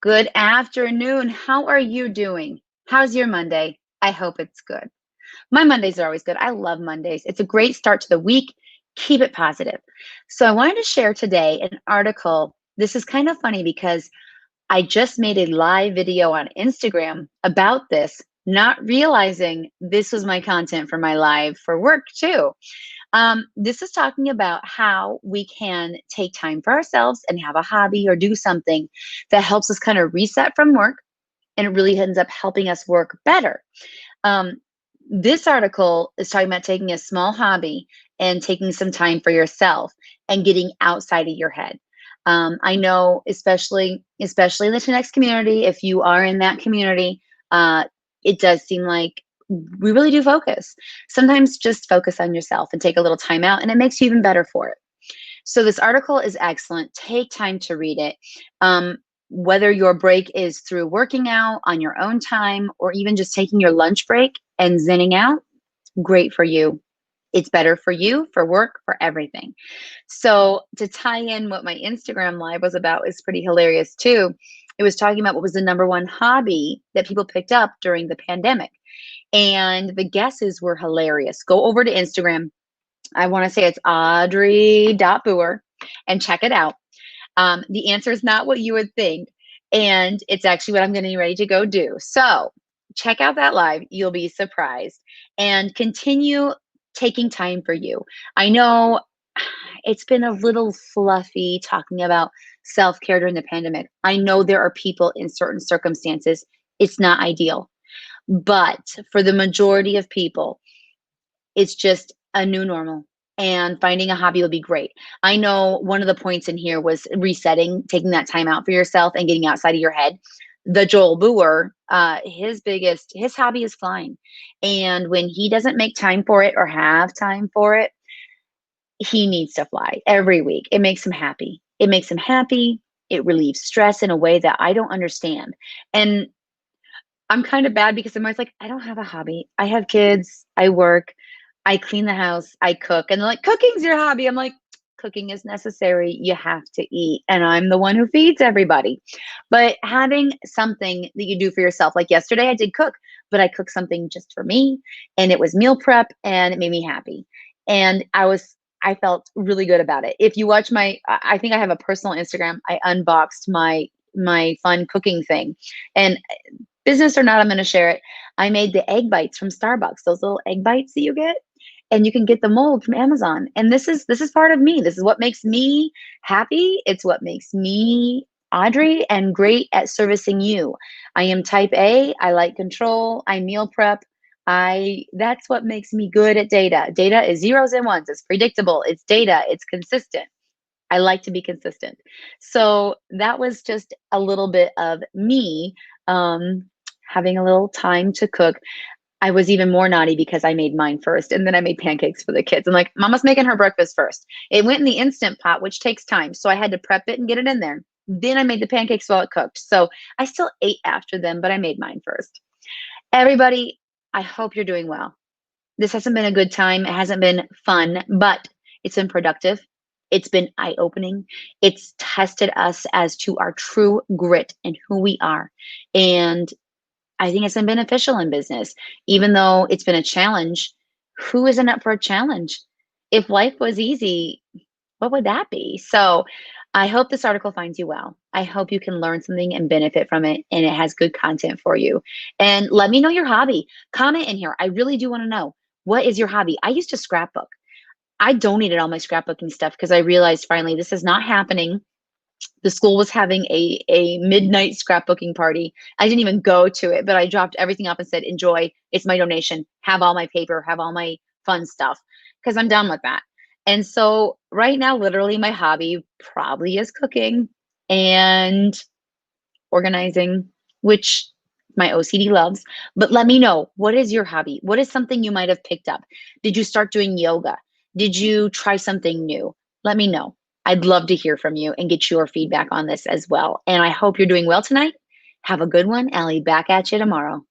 Good afternoon. How are you doing? How's your Monday? I hope it's good. My Mondays are always good. I love Mondays. It's a great start to the week. Keep it positive. So, I wanted to share today an article. This is kind of funny because I just made a live video on Instagram about this, not realizing this was my content for my live for work too. This is talking about how we can take time for ourselves and have a hobby or do something that helps us kind of reset from work, and it really ends up helping us work better. Um, this article is talking about taking a small hobby and taking some time for yourself and getting outside of your head. I know, especially in the 10X community, if you are in that community, uh, it does seem like we really do focus. Sometimes just focus on yourself and take a little time out, and it makes you even better for it. So this article is excellent. Take time to read it. Whether your break is through working out on your own time or even just taking your lunch break and zenning out, great for you. It's better for you, for work, for everything. So to tie in what my Instagram live was about is pretty hilarious too. It was talking about what was the number one hobby that people picked up during the pandemic. And the guesses were hilarious. Go over to Instagram. I want to say it's Audrey.Boer and check it out. The answer is not what you would think. And it's actually what I'm getting ready to go do. So check out that live. You'll be surprised. And continue taking time for you. I know it's been a little fluffy talking about self care during the pandemic. I know there are people in certain circumstances, it's not ideal. But for the majority of people, it's just a new normal, and finding a hobby will be great. I know one of the points in here was resetting, taking that time out for yourself and getting outside of your head. The Joel Boer, his hobby is flying. And when he doesn't make time for it or have time for it, he needs to fly every week. It makes him happy. It makes him happy. It relieves stress in a way that I don't understand. And I'm kind of bad because I'm always like, I don't have a hobby. I have kids. I work. I clean the house. I cook. And they're like, cooking's your hobby. I'm like, cooking is necessary. You have to eat. And I'm the one who feeds everybody. But having something that you do for yourself, like yesterday, I did cook, but I cooked something just for me. And it was meal prep and it made me happy. And I felt really good about it. If you watch I think I have a personal Instagram. I unboxed my fun cooking thing. And business or not, I'm going to share it. I made the egg bites from Starbucks, those little egg bites that you get, and you can get the mold from Amazon. And this is part of me. This is what makes me happy. It's what makes me Audrey and great at servicing you. I am type A. I like control. I meal prep. That's what makes me good at data. Data is zeros and ones. It's predictable. It's data. It's consistent. I like to be consistent. So that was just a little bit of me having a little time to cook. I was even more naughty because I made mine first and then I made pancakes for the kids. I'm like, Mama's making her breakfast first. It went in the Instant Pot, which takes time. So I had to prep it and get it in there. Then I made the pancakes while it cooked. So I still ate after them, but I made mine first. Everybody, I hope you're doing well. This hasn't been a good time. It hasn't been fun, but it's been productive. It's been eye opening. It's tested us as to our true grit and who we are. And I think it's been beneficial in business, even though it's been a challenge. Who isn't up for a challenge? If life was easy, what would that be? So I hope this article finds you well. I hope you can learn something and benefit from it, and it has good content for you. And let me know your hobby. Comment in here. I really do want to know, what is your hobby? I used to scrapbook. I donated all my scrapbooking stuff because I realized finally this is not happening. The school was having a midnight scrapbooking party. I didn't even go to it, but I dropped everything off and said, enjoy. It's my donation. Have all my paper, have all my fun stuff, because I'm done with that. And so right now, literally my hobby probably is cooking and organizing, which my OCD loves. But let me know, what is your hobby? What is something you might have picked up? Did you start doing yoga? Did you try something new? Let me know. I'd love to hear from you and get your feedback on this as well. And I hope you're doing well tonight. Have a good one. Allie, back at you tomorrow.